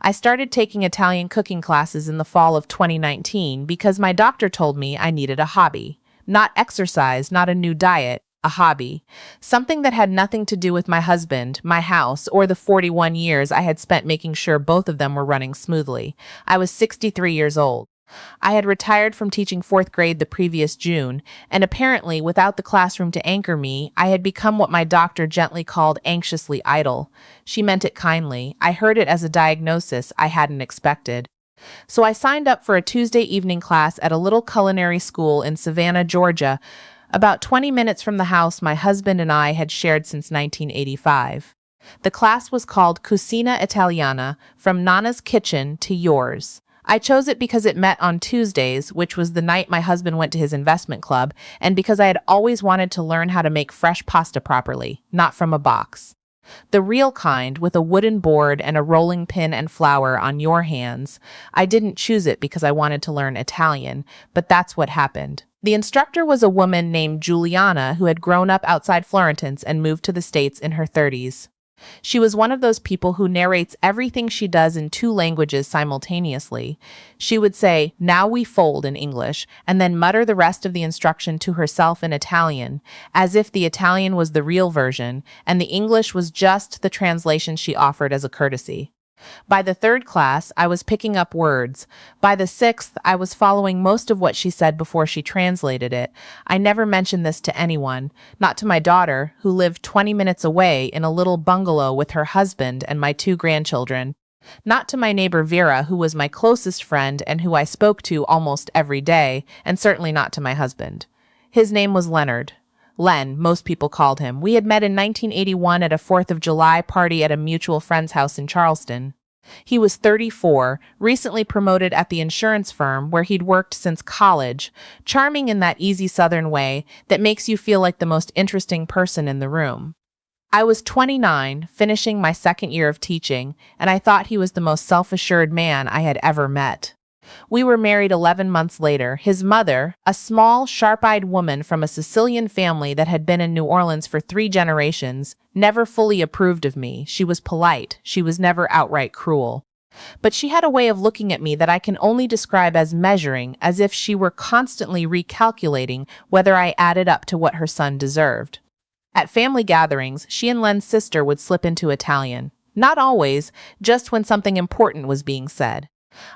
I started taking Italian cooking classes in the fall of 2019 because my doctor told me I needed a hobby. Not exercise, not a new diet, a hobby. Something that had nothing to do with my husband, my house, or the 41 years I had spent making sure both of them were running smoothly. I was 63 years old. I had retired from teaching fourth grade the previous June, and apparently, without the classroom to anchor me, I had become what my doctor gently called anxiously idle. She meant it kindly. I heard it as a diagnosis I hadn't expected. So I signed up for a Tuesday evening class at a little culinary school in Savannah, Georgia, about 20 minutes from the house my husband and I had shared since 1985. The class was called Cucina Italiana, From Nana's Kitchen to Yours. I chose it because it met on Tuesdays, which was the night my husband went to his investment club, and because I had always wanted to learn how to make fresh pasta properly, not from a box. The real kind, with a wooden board and a rolling pin and flour on your hands. I didn't choose it because I wanted to learn Italian, but that's what happened. The instructor was a woman named Giuliana who had grown up outside Florence and moved to the States in her 30s. She was one of those people who narrates everything she does in two languages simultaneously. She would say, "Now we fold," in English, and then mutter the rest of the instruction to herself in Italian, as if the Italian was the real version, and the English was just the translation she offered as a courtesy. By the third class, I was picking up words. By the sixth, I was following most of what she said before she translated it. I never mentioned this to anyone, not to my daughter, who lived 20 minutes away in a little bungalow with her husband and my two grandchildren. Not to my neighbor Vera, who was my closest friend and who I spoke to almost every day, and certainly not to my husband. His name was Leonard. Len, most people called him. We had met in 1981 at a 4th of July party at a mutual friend's house in Charleston. He was 34, recently promoted at the insurance firm where he'd worked since college, charming in that easy Southern way that makes you feel like the most interesting person in the room. I was 29, finishing my second year of teaching, and I thought he was the most self-assured man I had ever met. We were married 11 months later. His mother, a small, sharp-eyed woman from a Sicilian family that had been in New Orleans for 3 generations, never fully approved of me. She was polite. She was never outright cruel. But she had a way of looking at me that I can only describe as measuring, as if she were constantly recalculating whether I added up to what her son deserved. At family gatherings, she and Len's sister would slip into Italian. Not always, just when something important was being said.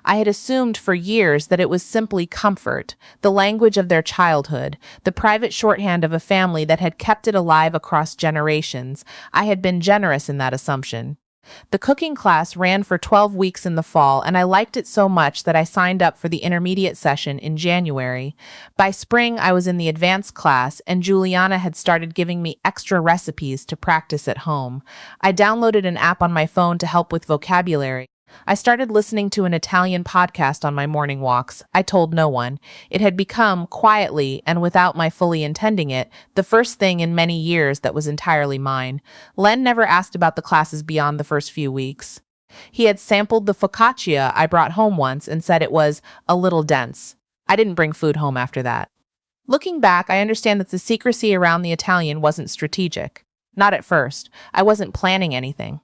I had assumed for years that it was simply comfort, the language of their childhood, the private shorthand of a family that had kept it alive across generations. I had been generous in that assumption. The cooking class ran for 12 weeks in the fall, and I liked it so much that I signed up for the intermediate session in January. By spring, I was in the advanced class, and Juliana had started giving me extra recipes to practice at home. I downloaded an app on my phone to help with vocabulary. I started listening to an Italian podcast on my morning walks. I told no one. It had become, quietly and without my fully intending it, the first thing in many years that was entirely mine. Len never asked about the classes beyond the first few weeks. He had sampled the focaccia I brought home once and said it was a little dense. I didn't bring food home after that. Looking back, I understand that the secrecy around the Italian wasn't strategic. Not at first. I wasn't planning anything.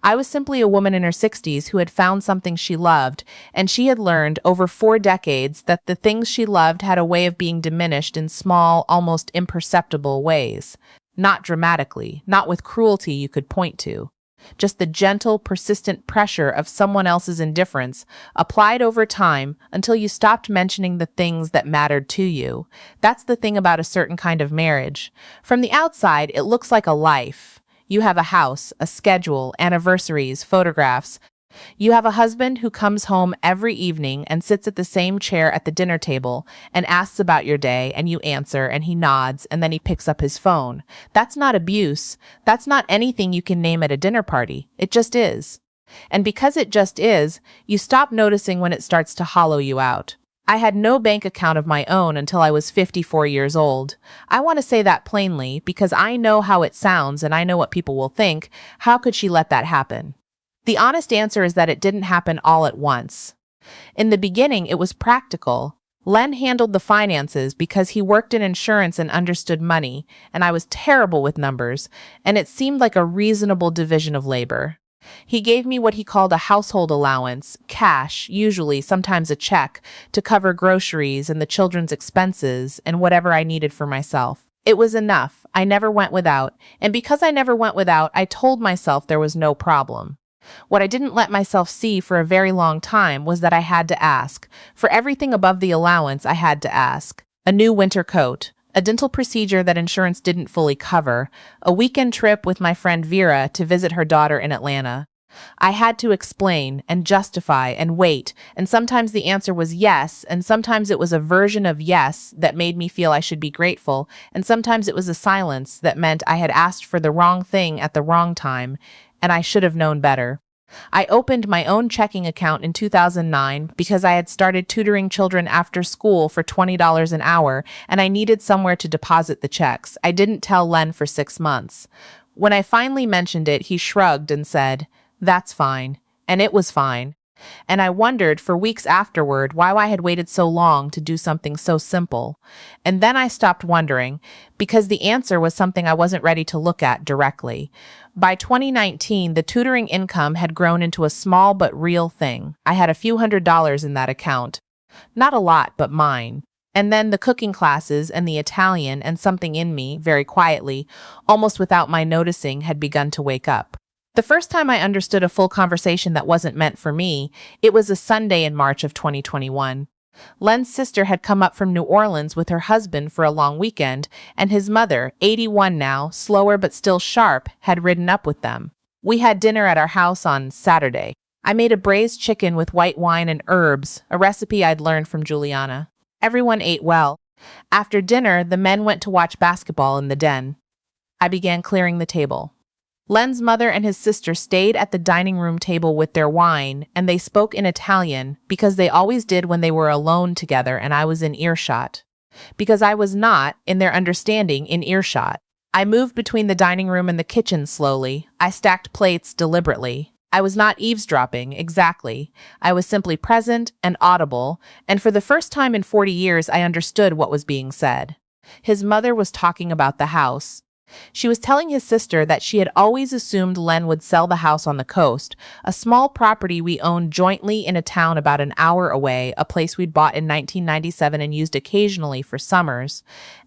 I was simply a woman in her 60s who had found something she loved, and she had learned over 4 decades that the things she loved had a way of being diminished in small, almost imperceptible ways. Not dramatically, not with cruelty you could point to. Just the gentle, persistent pressure of someone else's indifference applied over time until you stopped mentioning the things that mattered to you. That's the thing about a certain kind of marriage. From the outside, it looks like a life. You have a house, a schedule, anniversaries, photographs. You have a husband who comes home every evening and sits at the same chair at the dinner table and asks about your day, and you answer, and he nods, and then he picks up his phone. That's not abuse. That's not anything you can name at a dinner party. It just is. And because it just is, you stop noticing when it starts to hollow you out. I had no bank account of my own until I was 54 years old. I want to say that plainly because I know how it sounds and I know what people will think. How could she let that happen? The honest answer is that it didn't happen all at once. In the beginning, it was practical. Len handled the finances because he worked in insurance and understood money, and I was terrible with numbers, and it seemed like a reasonable division of labor. He gave me what he called a household allowance, cash, usually, sometimes a check, to cover groceries and the children's expenses and whatever I needed for myself. It was enough. I never went without, and because I never went without, I told myself there was no problem. What I didn't let myself see for a very long time was that I had to ask. For everything above the allowance, I had to ask. A new winter coat, a dental procedure that insurance didn't fully cover, a weekend trip with my friend Vera to visit her daughter in Atlanta. I had to explain and justify and wait, and sometimes the answer was yes, and sometimes it was a version of yes that made me feel I should be grateful, and sometimes it was a silence that meant I had asked for the wrong thing at the wrong time, and I should have known better. I opened my own checking account in 2009 because I had started tutoring children after school for $20 an hour, and I needed somewhere to deposit the checks. I didn't tell Len for 6 months. When I finally mentioned it, he shrugged and said, "That's fine." And it was fine. And I wondered for weeks afterward why I had waited so long to do something so simple. And then I stopped wondering, because the answer was something I wasn't ready to look at directly. By 2019, the tutoring income had grown into a small but real thing. I had a few $100s in that account. Not a lot, but mine. And then the cooking classes and the Italian and something in me, very quietly, almost without my noticing, had begun to wake up. The first time I understood a full conversation that wasn't meant for me, it was a Sunday in March of 2021. Len's sister had come up from New Orleans with her husband for a long weekend, and his mother, 81 now, slower but still sharp, had ridden up with them. We had dinner at our house on Saturday. I made a braised chicken with white wine and herbs, a recipe I'd learned from Juliana. Everyone ate well. After dinner, the men went to watch basketball in the den. I began clearing the table. Len's mother and his sister stayed at the dining room table with their wine, and they spoke in Italian, because they always did when they were alone together and I was in earshot. Because I was not, in their understanding, in earshot. I moved between the dining room and the kitchen slowly. I stacked plates deliberately. I was not eavesdropping, exactly. I was simply present and audible, and for the first time in 40 years I understood what was being said. His mother was talking about the house. She was telling his sister that she had always assumed Len would sell the house on the coast, a small property we owned jointly in a town about an hour away, a place we'd bought in 1997 and used occasionally for summers,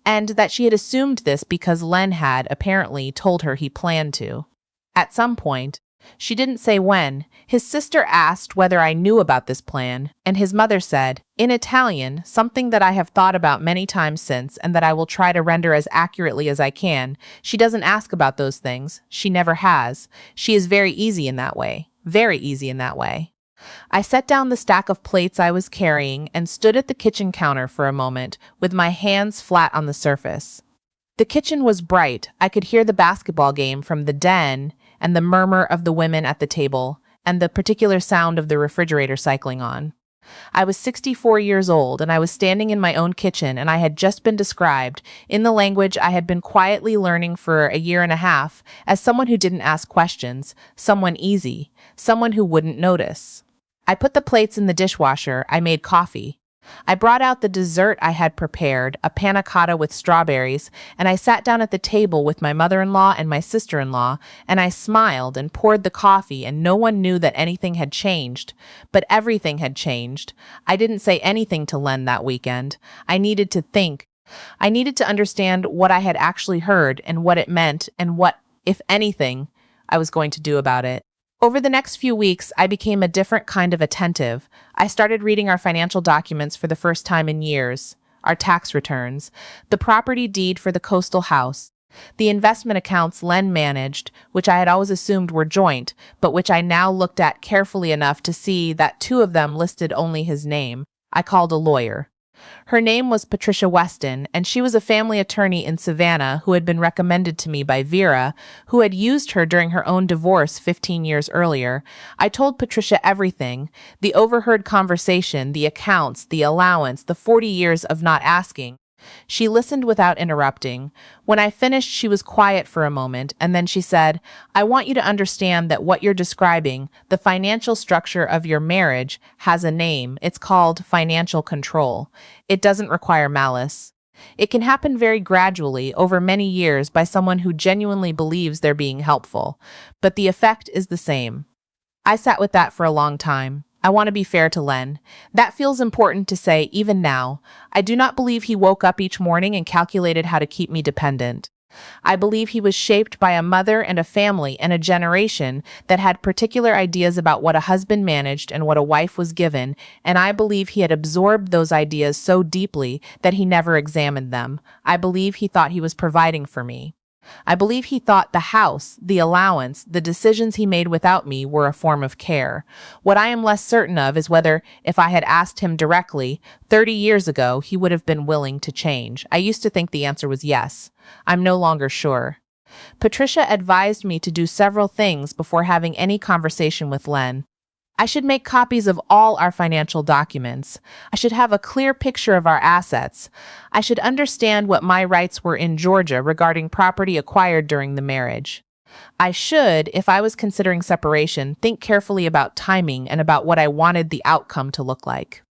and that she had assumed this because Len had, apparently, told her he planned to. At some point, she didn't say when, his sister asked whether I knew about this plan, and his mother said, in Italian, something that I have thought about many times since and that I will try to render as accurately as I can. She doesn't ask about those things. She never has. She is very easy in that way. Very easy in that way. I set down the stack of plates I was carrying and stood at the kitchen counter for a moment, with my hands flat on the surface. The kitchen was bright. I could hear the basketball game from the den, and the murmur of the women at the table, and the particular sound of the refrigerator cycling on. I was 64 years old, and I was standing in my own kitchen, and I had just been described, in the language I had been quietly learning for a year and a half, as someone who didn't ask questions, someone easy, someone who wouldn't notice. I put the plates in the dishwasher. I made coffee. I brought out the dessert I had prepared, a panna cotta with strawberries, and I sat down at the table with my mother-in-law and my sister-in-law, and I smiled and poured the coffee, and no one knew that anything had changed. But everything had changed. I didn't say anything to Len that weekend. I needed to think. I needed to understand what I had actually heard and what it meant and what, if anything, I was going to do about it. Over the next few weeks, I became a different kind of attentive. I started reading our financial documents for the first time in years, our tax returns, the property deed for the coastal house, the investment accounts Len managed, which I had always assumed were joint, but which I now looked at carefully enough to see that 2 of them listed only his name. I called a lawyer. Her name was Patricia Weston, and she was a family attorney in Savannah who had been recommended to me by Vera, who had used her during her own divorce 15 years earlier. I told Patricia everything, the overheard conversation, the accounts, the allowance, the 40 years of not asking. She listened without interrupting. When I finished, she was quiet for a moment, and then she said, I want you to understand that what you're describing, the financial structure of your marriage, has a name. It's called financial control. It doesn't require malice. It can happen very gradually over many years by someone who genuinely believes they're being helpful, but the effect is the same. I sat with that for a long time. I want to be fair to Len. That feels important to say even now. I do not believe he woke up each morning and calculated how to keep me dependent. I believe he was shaped by a mother and a family and a generation that had particular ideas about what a husband managed and what a wife was given, and I believe he had absorbed those ideas so deeply that he never examined them. I believe he thought he was providing for me. I believe he thought the house, the allowance, the decisions he made without me were a form of care. What I am less certain of is whether, if I had asked him directly, 30 years ago, he would have been willing to change. I used to think the answer was yes. I'm no longer sure. Patricia advised me to do several things before having any conversation with Len. I should make copies of all our financial documents. I should have a clear picture of our assets. I should understand what my rights were in Georgia regarding property acquired during the marriage. I should, if I was considering separation, think carefully about timing and about what I wanted the outcome to look like.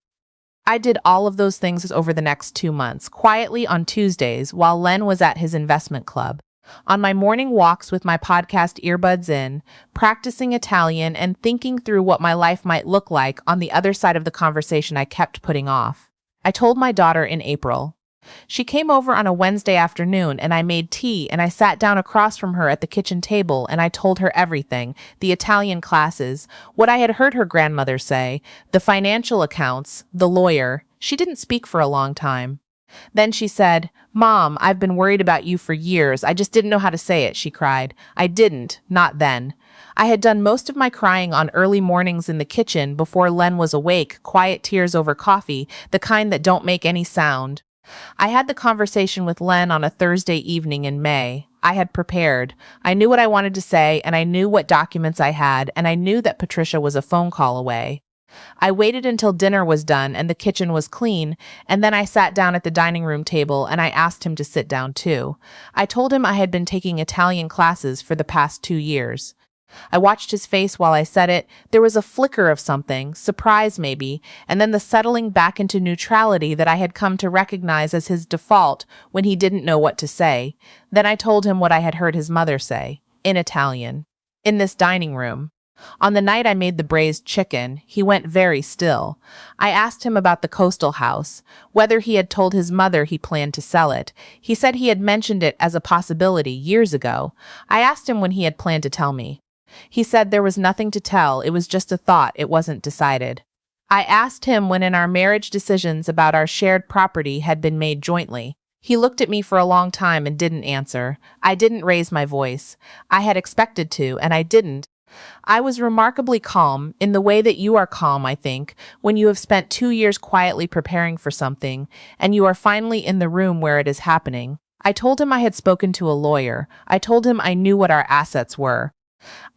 I did all of those things over the next 2 months, quietly on Tuesdays while Len was at his investment club. On my morning walks with my podcast earbuds in, practicing Italian and thinking through what my life might look like on the other side of the conversation I kept putting off. I told my daughter in April. She came over on a Wednesday afternoon and I made tea and I sat down across from her at the kitchen table and I told her everything, the Italian classes, what I had heard her grandmother say, the financial accounts, the lawyer. She didn't speak for a long time. Then she said, "Mom, I've been worried about you for years. I just didn't know how to say it," she cried. I didn't, not then. I had done most of my crying on early mornings in the kitchen before Len was awake, quiet tears over coffee, the kind that don't make any sound. I had the conversation with Len on a Thursday evening in May. I had prepared. I knew what I wanted to say, and I knew what documents I had, and I knew that Patricia was a phone call away. I waited until dinner was done and the kitchen was clean, and then I sat down at the dining room table and I asked him to sit down too. I told him I had been taking Italian classes for the past 2 years. I watched his face while I said it. There was a flicker of something, surprise maybe, and then the settling back into neutrality that I had come to recognize as his default when he didn't know what to say. Then I told him what I had heard his mother say, in Italian, in this dining room. On the night I made the braised chicken, he went very still. I asked him about the coastal house, whether he had told his mother he planned to sell it. He said he had mentioned it as a possibility years ago. I asked him when he had planned to tell me. He said there was nothing to tell, it was just a thought, it wasn't decided. I asked him when in our marriage decisions about our shared property had been made jointly. He looked at me for a long time and didn't answer. I didn't raise my voice. I had expected to, and I didn't. I was remarkably calm, in the way that you are calm, I think, when you have spent 2 years quietly preparing for something, and you are finally in the room where it is happening. I told him I had spoken to a lawyer. I told him I knew what our assets were.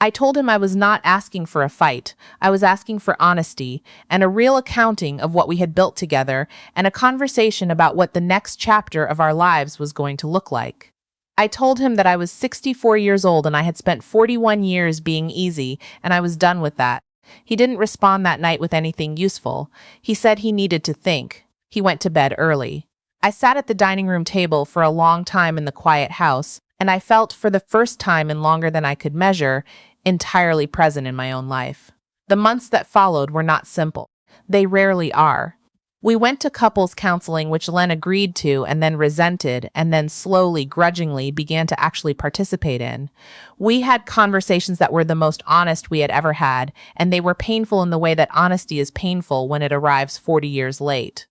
I told him I was not asking for a fight. I was asking for honesty, and a real accounting of what we had built together, and a conversation about what the next chapter of our lives was going to look like. I told him that I was 64 years old and I had spent 41 years being easy, and I was done with that. He didn't respond that night with anything useful. He said he needed to think. He went to bed early. I sat at the dining room table for a long time in the quiet house, and I felt, for the first time in longer than I could measure, entirely present in my own life. The months that followed were not simple. They rarely are. We went to couples counseling, which Len agreed to and then resented, and then slowly, grudgingly began to actually participate in. We had conversations that were the most honest we had ever had, and they were painful in the way that honesty is painful when it arrives 40 years late.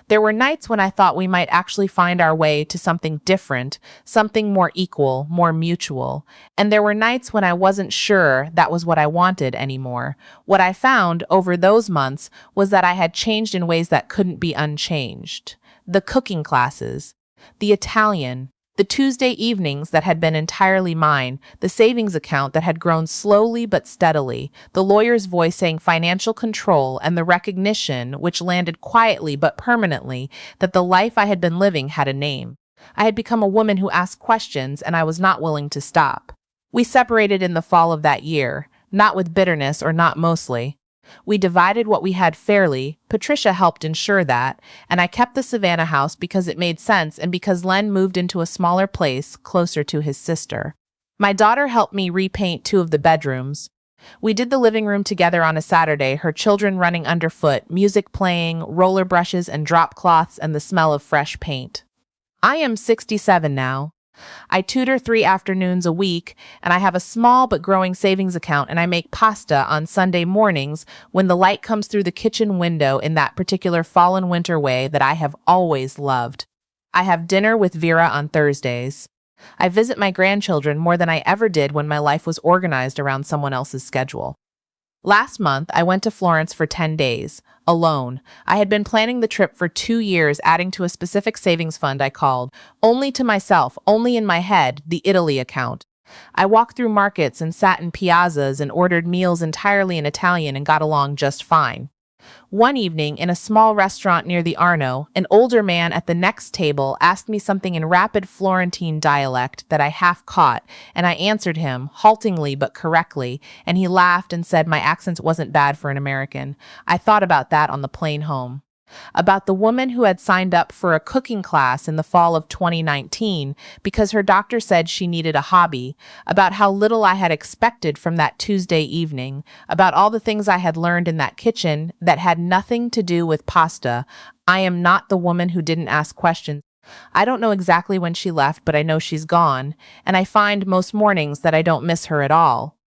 There were nights when I thought we might actually find our way to something different, something more equal, more mutual. And there were nights when I wasn't sure that was what I wanted anymore. What I found over those months was that I had changed in ways that couldn't be unchanged. The cooking classes, the Italian, the Tuesday evenings that had been entirely mine, the savings account that had grown slowly but steadily, the lawyer's voice saying financial control, and the recognition, which landed quietly but permanently, that the life I had been living had a name. I had become a woman who asked questions, and I was not willing to stop. We separated in the fall of that year, not with bitterness or not mostly. We divided what we had fairly. Patricia helped ensure that, and I kept the Savannah house because it made sense and because Len moved into a smaller place closer to his sister. My daughter helped me repaint two of the bedrooms. We did the living room together on a Saturday, her children running underfoot, music playing, roller brushes and drop cloths, and the smell of fresh paint. I am 67 now. I tutor 3 afternoons a week, and I have a small but growing savings account, and I make pasta on Sunday mornings when the light comes through the kitchen window in that particular fall and winter way that I have always loved. I have dinner with Vera on Thursdays. I visit my grandchildren more than I ever did when my life was organized around someone else's schedule. Last month, I went to Florence for 10 days, alone. I had been planning the trip for 2 years, adding to a specific savings fund I called, only to myself, only in my head, the Italy account. I walked through markets and sat in piazzas and ordered meals entirely in Italian and got along just fine. One evening, in a small restaurant near the Arno, an older man at the next table asked me something in rapid Florentine dialect that I half caught, and I answered him, haltingly but correctly, and he laughed and said my accent wasn't bad for an American. I thought about that on the plane home. About the woman who had signed up for a cooking class in the fall of 2019 because her doctor said she needed a hobby, about how little I had expected from that Tuesday evening, about all the things I had learned in that kitchen that had nothing to do with pasta. I am not the woman who didn't ask questions. I don't know exactly when she left, but I know she's gone, and I find most mornings that I don't miss her at all.